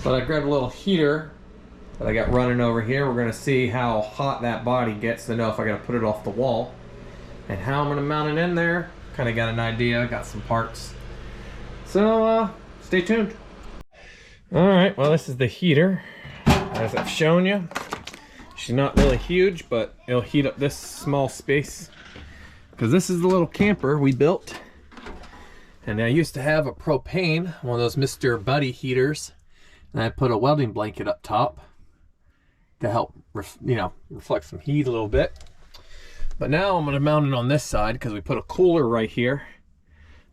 But I grabbed a little heater that I got running over here. We're gonna see how hot that body gets to know if I gotta put it off the wall and how I'm gonna mount it in there. Kind of got an idea, got some parts. So stay tuned. All right, well, this is the heater, as I've shown you. She's not really huge, but it'll heat up this small space because this is the little camper we built. And I used to have a propane, one of those Mr. Buddy heaters, and I put a welding blanket up top to help, reflect some heat a little bit. But now I'm going to mount it on this side because we put a cooler right here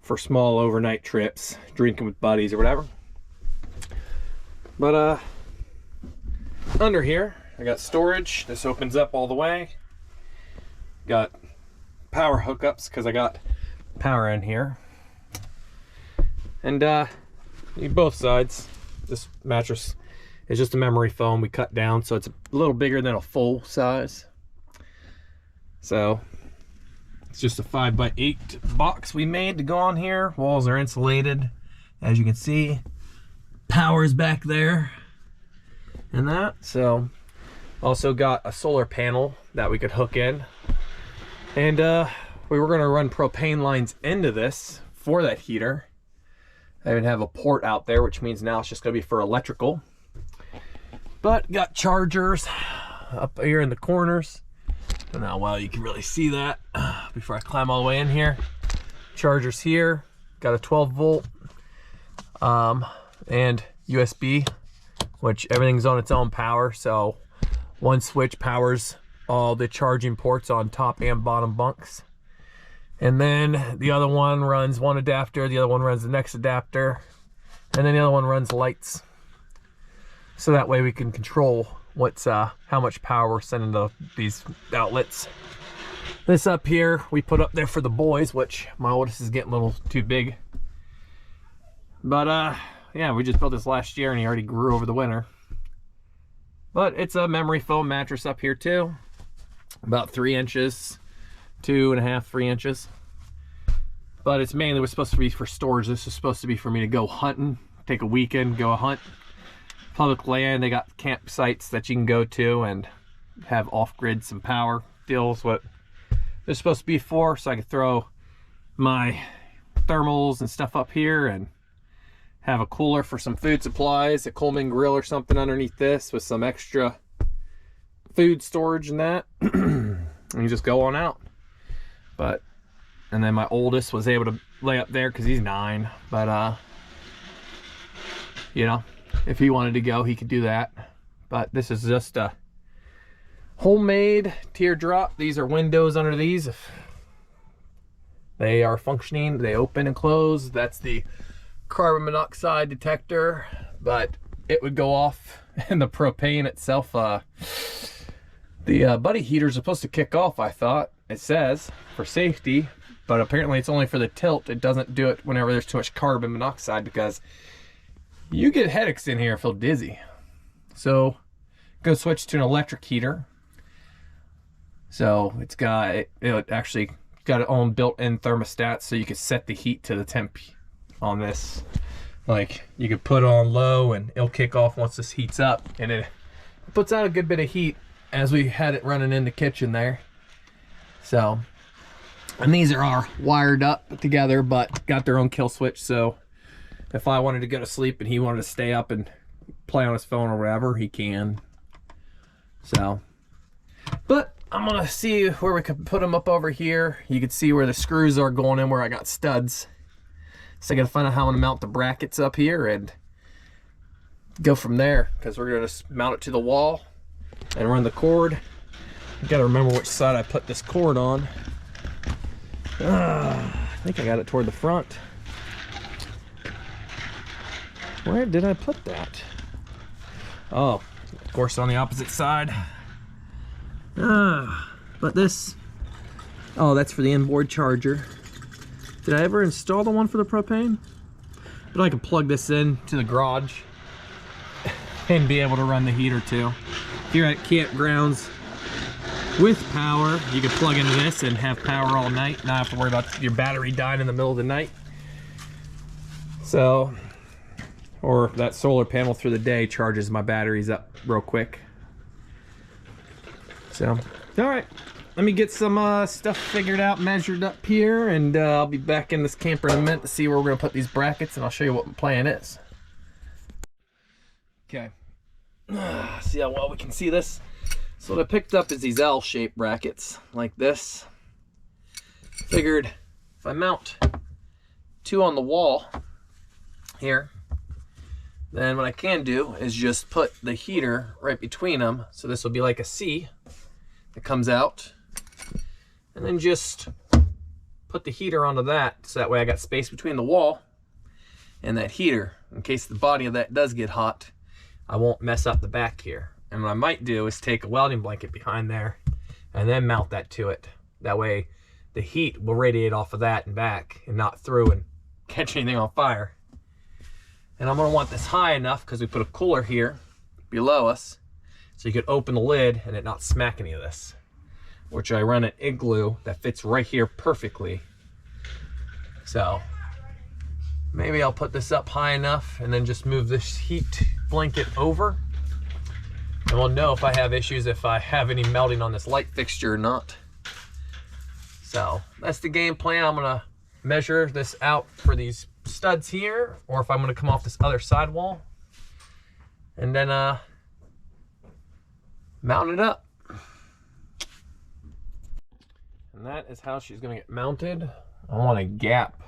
for small overnight trips, drinking with buddies or whatever. But under here, I got storage. This opens up all the way. Got power hookups because I got power in here. And both sides. This mattress is just a memory foam we cut down, so it's a little bigger than a full size. So it's just a 5x8 box we made to go on here. Walls are insulated, as you can see. Power's back there and that. So also got a solar panel that we could hook in, and we were going to run propane lines into this for that heater. I even have a port out there, which means now it's just going to be for electrical. But got chargers up here in the corners. I don't know how well you can really see that before I climb all the way in here. Chargers here. Got a 12 volt and USB, which everything's on its own power. So one switch powers all the charging ports on top and bottom bunks. And then the other one runs one adapter, the other one runs the next adapter, and then the other one runs lights. So that way we can control what's how much power we're sending to these outlets. This up here we put up there for the boys, which my oldest is getting a little too big. But yeah, we just built this last year and he already grew over the winter. But it's a memory foam mattress up here too. About 3 inches, 2.5, 3 inches. But it's mainly was supposed to be for storage. This is supposed to be for me to go hunting, take a weekend, go hunt. Public land, they got campsites that you can go to and have off-grid some power deals, what they're supposed to be for, so I could throw my thermals and stuff up here and have a cooler for some food supplies, a Coleman grill or something underneath this with some extra food storage and that. And you just go on out. But and then my oldest was able to lay up there because he's 9, but if he wanted to go, he could do that. But this is just a homemade teardrop. These are windows under these. If they are functioning, they open and close. That's the carbon monoxide detector, but it would go off in the propane itself. The buddy heaters are supposed to kick off, I thought. It says for safety, but apparently it's only for the tilt. It doesn't do it whenever there's too much carbon monoxide, because you get headaches in here, feel dizzy. So go switch to an electric heater. So it's got it actually got its own built-in thermostat, so you can set the heat to the temp on this. Like you could put it on low and it'll kick off once this heats up, and it puts out a good bit of heat, as we had it running in the kitchen there. So, and these are all wired up together, but got their own kill switch, so if I wanted to go to sleep and he wanted to stay up and play on his phone or whatever, he can. So, but I'm gonna see where we could put them up over here. You can see where the screws are going in, where I got studs. So I gotta find out how I'm gonna mount the brackets up here and go from there, because we're gonna mount it to the wall and run the cord. You gotta remember which side I put this cord on. I think I got it toward the front. Where did I put that? Oh, of course on the opposite side. But this, oh, that's for the inboard charger. Did I ever install the one for the propane? But I can plug this in to the garage and be able to run the heater too. If you're at campgrounds with power, you can plug into this and have power all night, not have to worry about your battery dying in the middle of the night. So or that solar panel through the day charges my batteries up real quick. So, all right, let me get some stuff figured out, measured up here, and I'll be back in this camper in a minute to see where we're gonna put these brackets, and I'll show you what my plan is. Okay, see how well we can see this? So what I picked up is these L-shaped brackets, like this. Figured if I mount 2 on the wall here, then what I can do is just put the heater right between them. So this will be like a C that comes out, and then just put the heater onto that, so that way I got space between the wall and that heater. In case the body of that does get hot, I won't mess up the back here. And what I might do is take a welding blanket behind there and then mount that to it. That way the heat will radiate off of that and back and not through and catch anything on fire. And I'm gonna want this high enough because we put a cooler here below us, so you could open the lid and it not smack any of this, which I run an Igloo that fits right here perfectly. So maybe I'll put this up high enough and then just move this heat blanket over, and we'll know if I have issues, if I have any melting on this light fixture or not. So that's the game plan. I'm gonna measure this out for these studs here, or if I'm gonna come off this other side wall, and then mount it up. And that is how she's gonna get mounted. I want a gap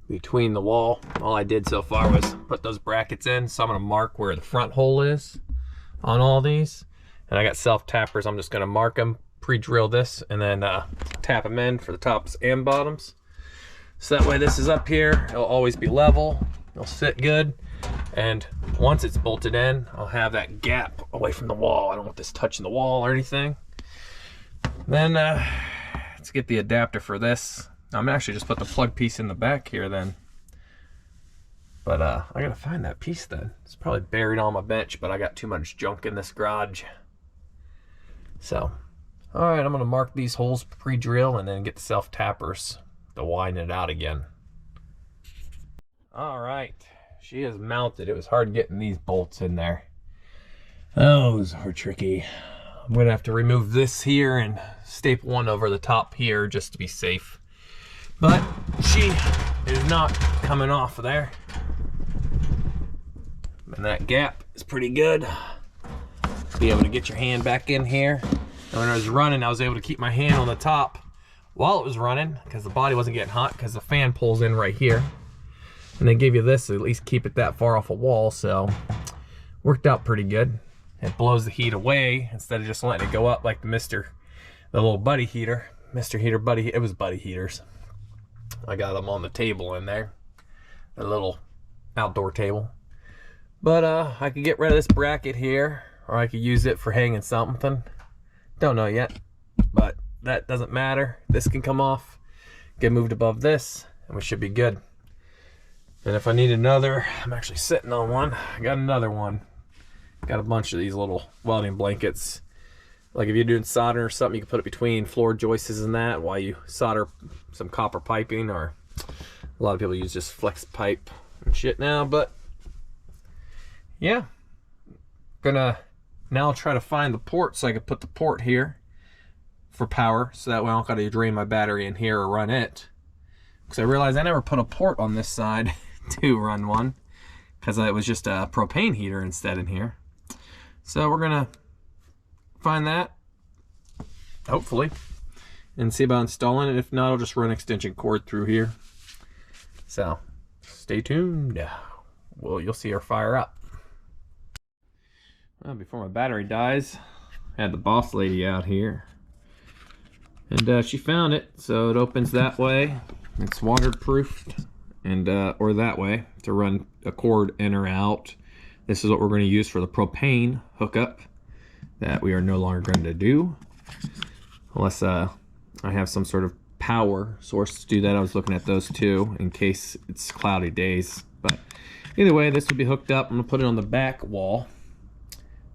between the wall. All I did so far was put those brackets in, so I'm gonna mark where the front hole is on all these. And I got self tappers. I'm just gonna mark them, pre-drill this, and then tap them in for the tops and bottoms. So that way this is up here, it'll always be level, it'll sit good. And once it's bolted in, I'll have that gap away from the wall. I don't want this touching the wall or anything. Then let's get the adapter for this. I'm actually just put the plug piece in the back here then. But I gotta find that piece then. It's probably buried on my bench, but I got too much junk in this garage. So, all right, I'm gonna mark these holes pre-drill and then get the self tappers to widen it out again. All right, she is mounted. It was hard getting these bolts in there. Those are tricky. I'm gonna have to remove this here and staple one over the top here just to be safe. But she is not coming off of there. And that gap is pretty good. Be able to get your hand back in here. And when I was running, I was able to keep my hand on the top while it was running, because the body wasn't getting hot, because the fan pulls in right here. And they give you this to at least keep it that far off a wall, so worked out pretty good. It blows the heat away instead of just letting it go up like the little buddy heater. Mr. Heater Buddy, it was buddy heaters. I got them on the table in there, a little outdoor table. But I could get rid of this bracket here, or I could use it for hanging something. Don't know yet, but that doesn't matter. This can come off, get moved above this, and we should be good. And if I need another, I'm actually sitting on one. I got another one. Got a bunch of these little welding blankets. Like if you're doing solder or something, you can put it between floor joists and that while you solder some copper piping, or a lot of people use just flex pipe and shit now, but yeah. Gonna now try to find the port so I can put the port here for power, so that way I don't gotta drain my battery in here or run it. Because I realized I never put a port on this side to run one, because it was just a propane heater instead in here. So we're gonna find that, hopefully, and see about installing it. If not, I'll just run extension cord through here. So stay tuned. Well, you'll see her fire up. Well, before my battery dies, I had the boss lady out here, and she found it. So it opens that way. It's waterproofed, and or that way to run a cord in or out. This is what we're going to use for the propane hookup that we are no longer going to do, unless I have some sort of power source to do that. I was looking at those too in case it's cloudy days. But either way, this will be hooked up. I'm going to put it on the back wall,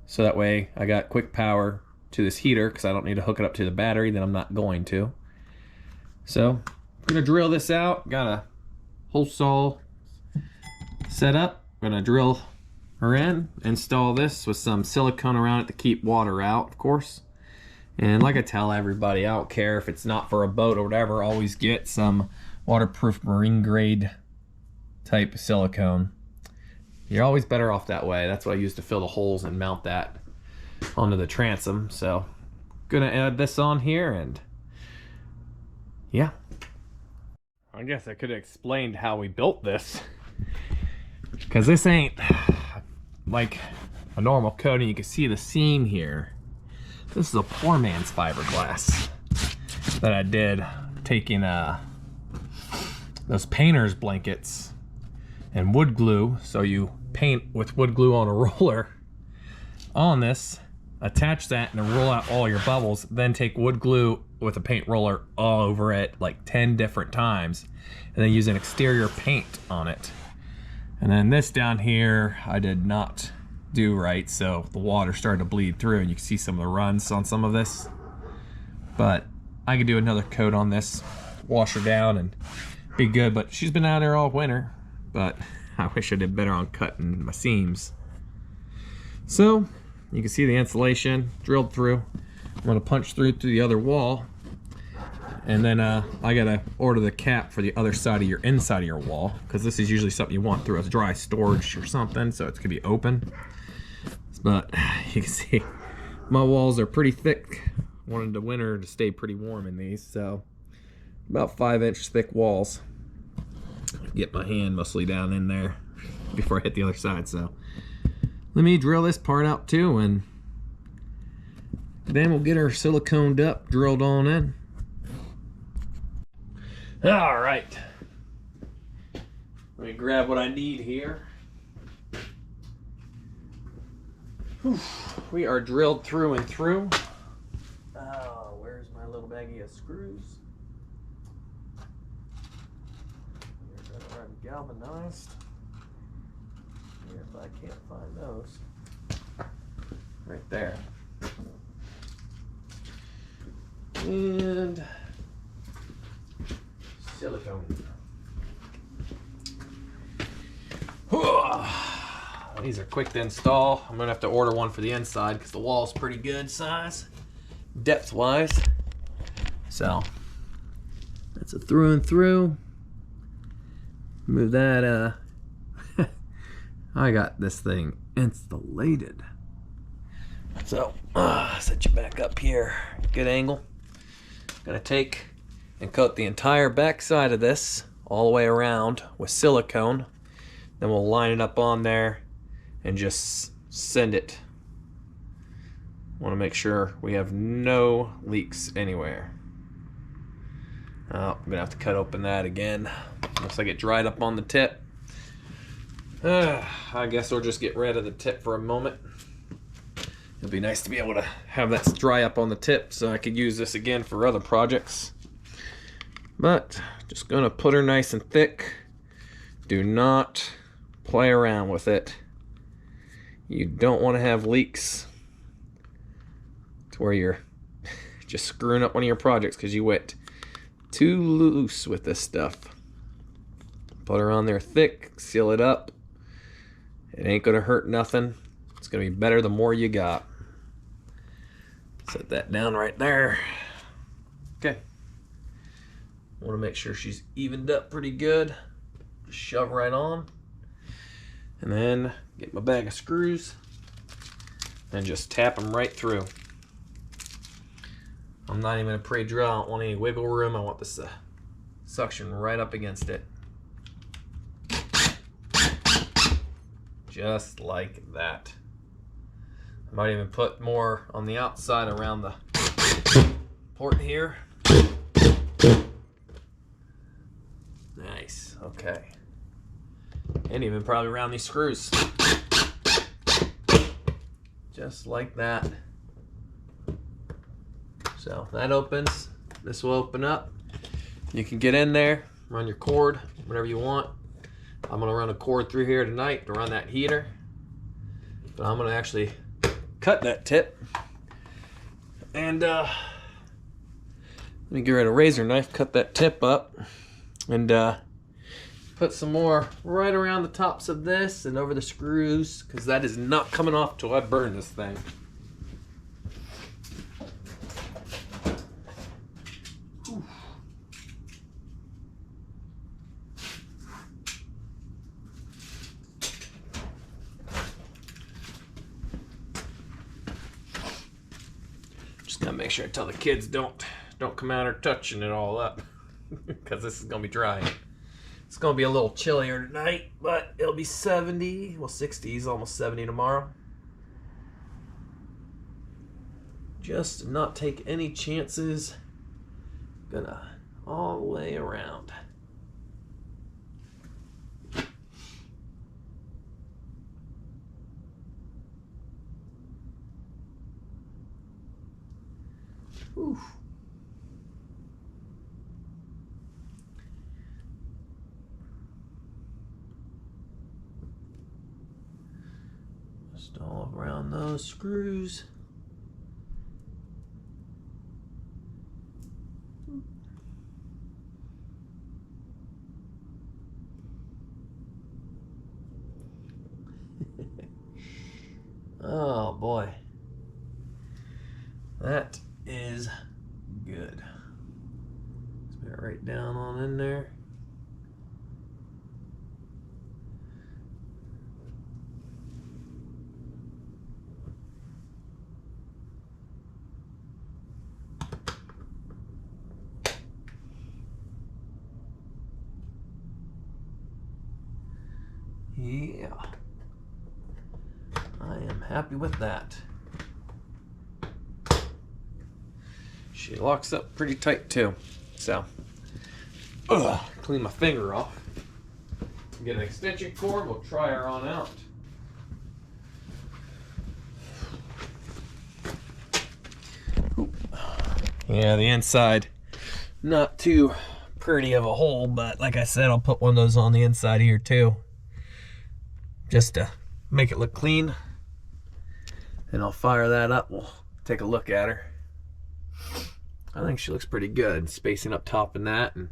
so that way I got quick power to this heater, because I don't need to hook it up to the battery, then I'm not going to. So I'm gonna drill this out. Got a hole saw set up, I'm gonna drill her in, install this with some silicone around it to keep water out, of course. And like I tell everybody, I don't care if it's not for a boat or whatever, always get some waterproof marine grade type of silicone. You're always better off that way. That's what I use to fill the holes and mount that onto the transom. So gonna add this on here, and yeah. I guess I could have explained how we built this, because this ain't like a normal coating. You can see the seam here. This is a poor man's fiberglass that I did, taking those painter's blankets and wood glue. So you paint with wood glue on a roller on this, attach that, and then roll out all your bubbles. Then take wood glue with a paint roller all over it like 10 different times, and then use an exterior paint on it. And then this down here I did not do right, so the water started to bleed through, and you can see some of the runs on some of this. But I could do another coat on this, wash her down, and be good. But she's been out there all winter, but I wish I did better on cutting my seams. So you can see the insulation drilled through. I'm gonna punch through to the other wall, and then I gotta order the cap for the other side of your inside of your wall, because this is usually something you want through a dry storage or something, so it's gonna be open. But you can see my walls are pretty thick. Wanted the winter to stay pretty warm in these, so about 5-inch thick walls. Get my hand mostly down in there before I hit the other side. So let me drill this part out too, and then we'll get her siliconed up, drilled on in. All right, let me grab what I need here. Whew. We are drilled through and through. Oh, where's my little baggie of screws? They're already galvanized. Here, if I can't find those. Right there. And silicone. These are quick to install. I'm gonna have to order one for the inside because the wall's pretty good size, depth wise. So that's a through and through. Move that. I got this thing installated. So set you back up here, good angle. Gonna take and coat the entire back side of this all the way around with silicone. Then we'll line it up on there and just send it. Want to make sure we have no leaks anywhere. Oh, I'm gonna have to cut open that again. Looks like it dried up on the tip. I guess we'll just get rid of the tip for a moment. It'd be nice to be able to have that dry up on the tip so I could use this again for other projects. But just gonna put her nice and thick. Do not play around with it. You don't want to have leaks to where you're just screwing up one of your projects because you went too loose with this stuff. Put her on there thick, seal it up. It ain't gonna hurt nothing. It's gonna be better the more you got. Set that down right there. Okay. Want to make sure she's evened up pretty good. Just shove right on. And then get my bag of screws and just tap them right through. I'm not even gonna pre-drill. I don't want any wiggle room. I want this suction right up against it. Just like that. I might even put more on the outside around the port here. Nice, okay. And even probably around these screws. Just like that. So that opens, this will open up. You can get in there, run your cord, whatever you want. I'm gonna run a cord through here tonight to run that heater. But I'm gonna actually cut that tip. And let me get rid of a razor knife, cut that tip up. And put some more right around the tops of this and over the screws, because that is not coming off till I burn this thing. Just gotta make sure I tell the kids don't come out or touching it all up, because this is gonna be dry. It's gonna be a little chillier tonight, but it'll be 70, well 60s, almost 70 tomorrow. Just to not take any chances. Gonna all the way around. Whew. Just all around those screws. Oh boy. That is good. Spin it right down on in there. Yeah. I am happy with that. She locks up pretty tight too. So, clean my finger off. Get an extension cord, we'll try her on out. Ooh. Yeah, the inside, not too pretty of a hole, but like I said, I'll put one of those on the inside here too, just to make it look clean. And I'll fire that up, we'll take a look at her. I think she looks pretty good, spacing up top and that, and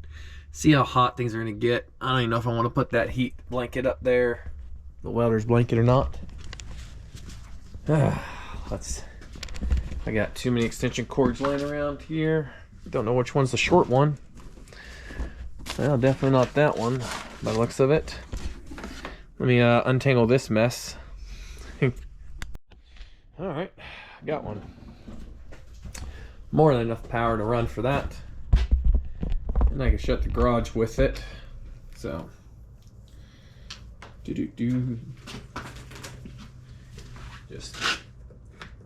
see how hot things are gonna get. I don't even know if I want to put that heat blanket up there, the welder's blanket, or not. I got too many extension cords laying around here. Don't know which one's the short one. Well, definitely not that one by the looks of it. Let me untangle this mess. All right, got one. More than enough power to run for that. And I can shut the garage with it. So, just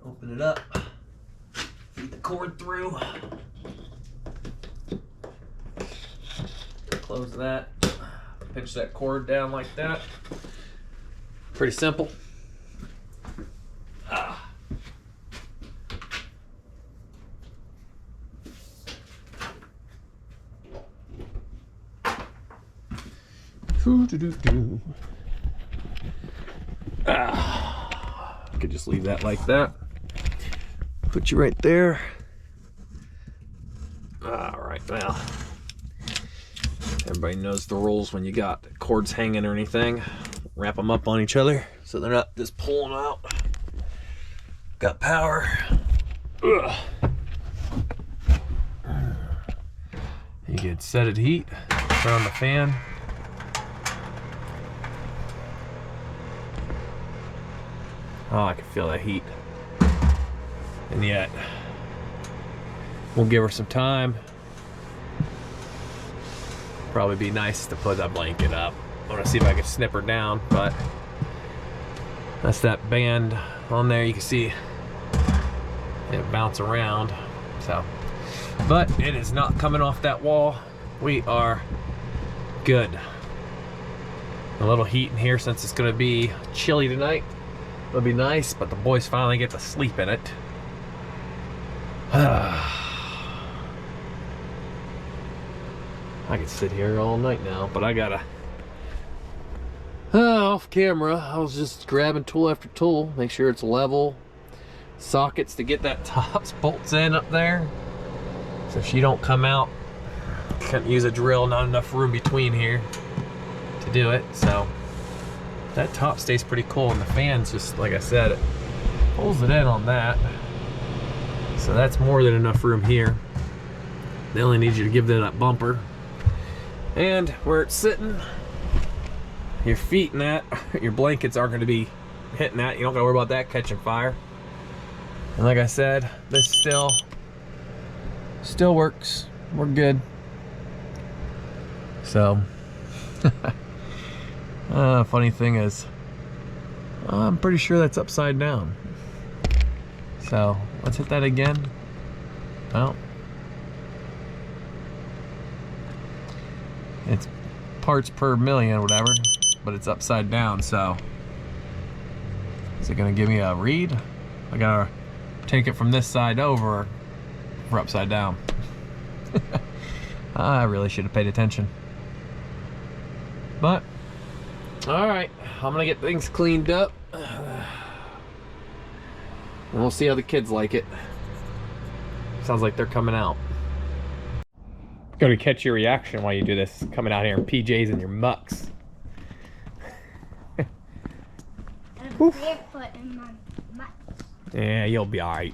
open it up, feed the cord through, close that, pinch that cord down like that. Pretty simple. I could just leave that like that. Put you right there. All right, well, everybody knows the rules when you got cords hanging or anything. Wrap them up on each other so they're not just pulling out. Got power. Ugh. You get set at heat, turn on the fan. Oh, I can feel that heat. And yet, we'll give her some time. Probably be nice to put that blanket up. I want to see if I can snip her down, but that's that band on there. You can see it bounce around. So, but it is not coming off that wall. We are good. A little heat in here since it's going to be chilly tonight. It'll be nice, but the boys finally get to sleep in it. I could sit here all night now, but I gotta... off camera, I was just grabbing tool after tool, make sure it's level. Sockets to get that tops bolts in up there, so she don't come out. Can't use a drill, not enough room between here. to do it. So that top stays pretty cool, and the fan's just, like I said, it pulls it in on that. So that's more than enough room here. They only need you to give them that bumper. And where it's sitting, your feet and that, your blankets aren't going to be hitting that. You don't got to worry about that catching fire. And like I said, this still works. We're good. So, funny thing is, I'm pretty sure that's upside down. So let's hit that again. Well, it's parts per million, whatever, but it's upside down. So is it gonna give me a read? I gotta take it from this side over for upside down. I really should have paid attention. But all right, I'm gonna get things cleaned up. And we'll see how the kids like it. Sounds like they're coming out. Going to catch your reaction while you do this, coming out here in PJs and your mucks. Barefoot in my mucks. Yeah, you'll be alright.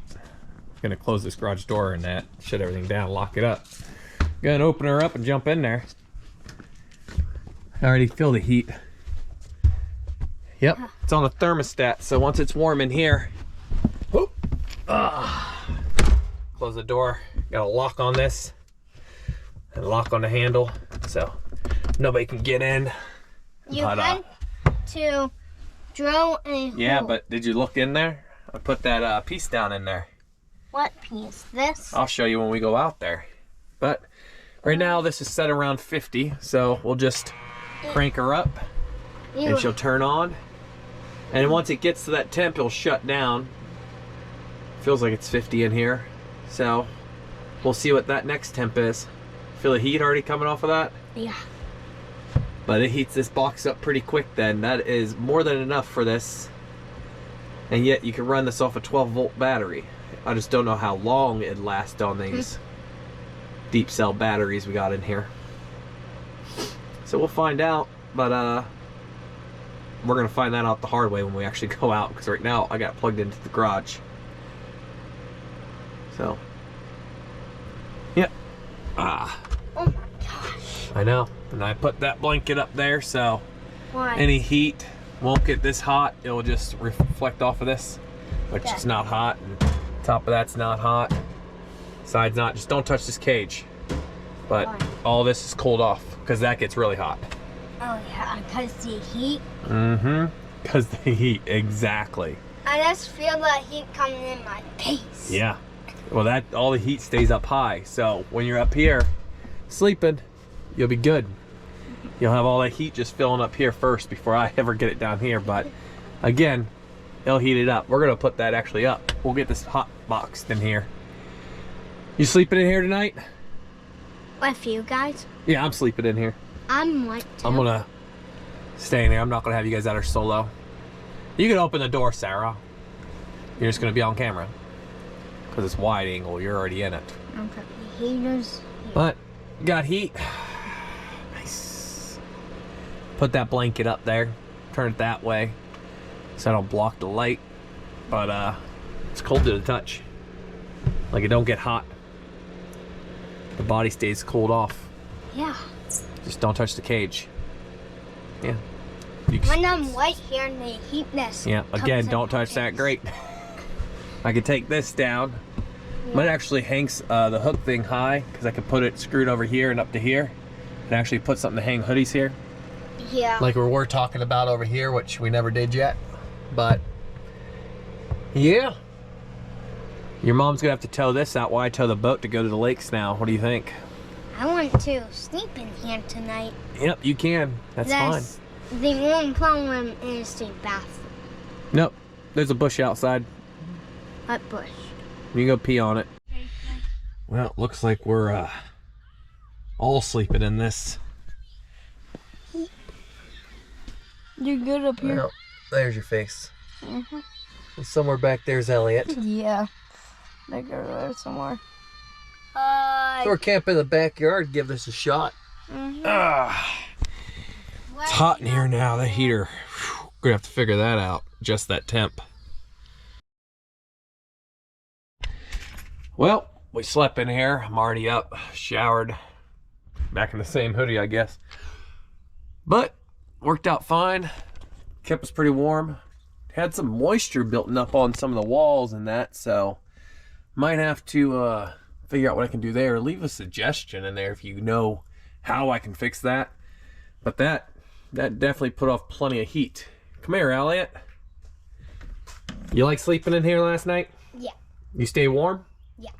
Gonna close this garage door and that, shut everything down, lock it up. Gonna open her up and jump in there. I already feel the heat. Yep, it's on a thermostat, so once it's warm in here, whoop, close the door. Got a lock on this and lock on the handle, so nobody can get in. You had to drill a hole. Yeah, but did you look in there? I put that piece down in there. What piece? This? I'll show you when we go out there. But right now this is set around 50, so we'll just crank her up and she'll turn on. And once it gets to that temp, it'll shut down. Feels like it's 50 in here. So we'll see what that next temp is. Feel the heat already coming off of that? Yeah. But it heats this box up pretty quick then. That is more than enough for this. And yet you can run this off a 12-volt battery. I just don't know how long it'd last on these deep cell batteries we got in here. So we'll find out, but we're gonna find that out the hard way when we actually go out, because right now I got plugged into the garage. So, yep. Oh my gosh. I know. And I put that blanket up there, so Why? any heat won't get this hot. It will just reflect off of this, which is not hot. And top of that's not hot. Side's not. Just don't touch this cage. But Why? all this is cooled off, because that gets really hot. Oh yeah, because the heat. Mm-hmm. Because the heat, exactly. I just feel that heat coming in my face. Yeah. Well, that all the heat stays up high. So when you're up here sleeping, you'll be good. You'll have all that heat just filling up here first before I ever get it down here. But again, it'll heat it up. We're gonna put that actually up. We'll get this hot boxed in here. You sleeping in here tonight? With you guys? Yeah, I'm sleeping in here. I'm like to. I'm gonna stay in here. I'm not gonna have you guys out here solo. You can open the door, Sarah. You're just gonna be on camera. Because it's wide angle, you're already in it. Okay. The heater's here. But, got heat. Nice. Put that blanket up there. Turn it that way, so I don't block the light. But, it's cold to the touch. Like, it don't get hot. The body stays cooled off. Yeah. Just don't touch the cage. Yeah. When I'm right here in the heatness. Yeah, again, don't touch that grate. I could take this down. Might actually hang the hook thing high, because I could put it screwed over here and up to here, and actually put something to hang hoodies here. Yeah. Like we were talking about over here, which we never did yet. But yeah, your mom's gonna have to tow this out while I tow the boat to go to the lakes now. What do you think? I want to sleep in here tonight. Yep, you can. That's fine. The only problem is the bathroom. Nope, there's a bush outside. What bush? You can go pee on it. Well, it looks like we're all sleeping in this. You're good up here. Well, there's your face. Somewhere back there's Elliot. Yeah. They go there somewhere. So we're camping in the backyard. Give this a shot. What It's hot in here now, the heater. Whew, gonna have to figure that out, just that temp. Well, we slept in here. I'm already up, showered, back in the same hoodie, I guess. But worked out fine, kept us pretty warm. Had some moisture building up on some of the walls and that, so might have to figure out what I can do there. Leave a suggestion in there if you know how I can fix that. But that definitely put off plenty of heat. Come here, Elliot. You like sleeping in here last night? Yeah. You stay warm? Yeah.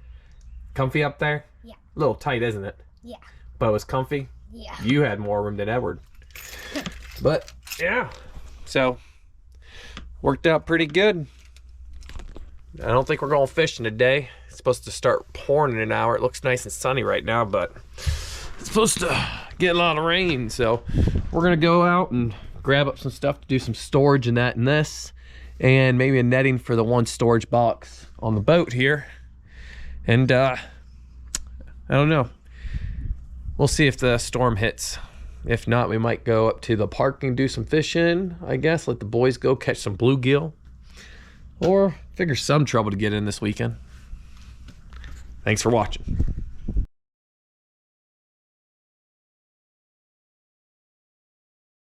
Comfy up there? Yeah. A little tight, isn't it? Yeah. But it was comfy? Yeah. You had more room than Edward. But yeah, so worked out pretty good. I don't think we're going fishing today. It's supposed to start pouring in an hour. It looks nice and sunny right now, but it's supposed to get a lot of rain. So we're gonna go out and grab up some stuff to do some storage and that and this, and maybe a netting for the one storage box on the boat here. And I don't know. We'll see if the storm hits. If not, we might go up to the park and do some fishing, I guess. Let the boys go catch some bluegill. Or figure some trouble to get in this weekend. Thanks for watching.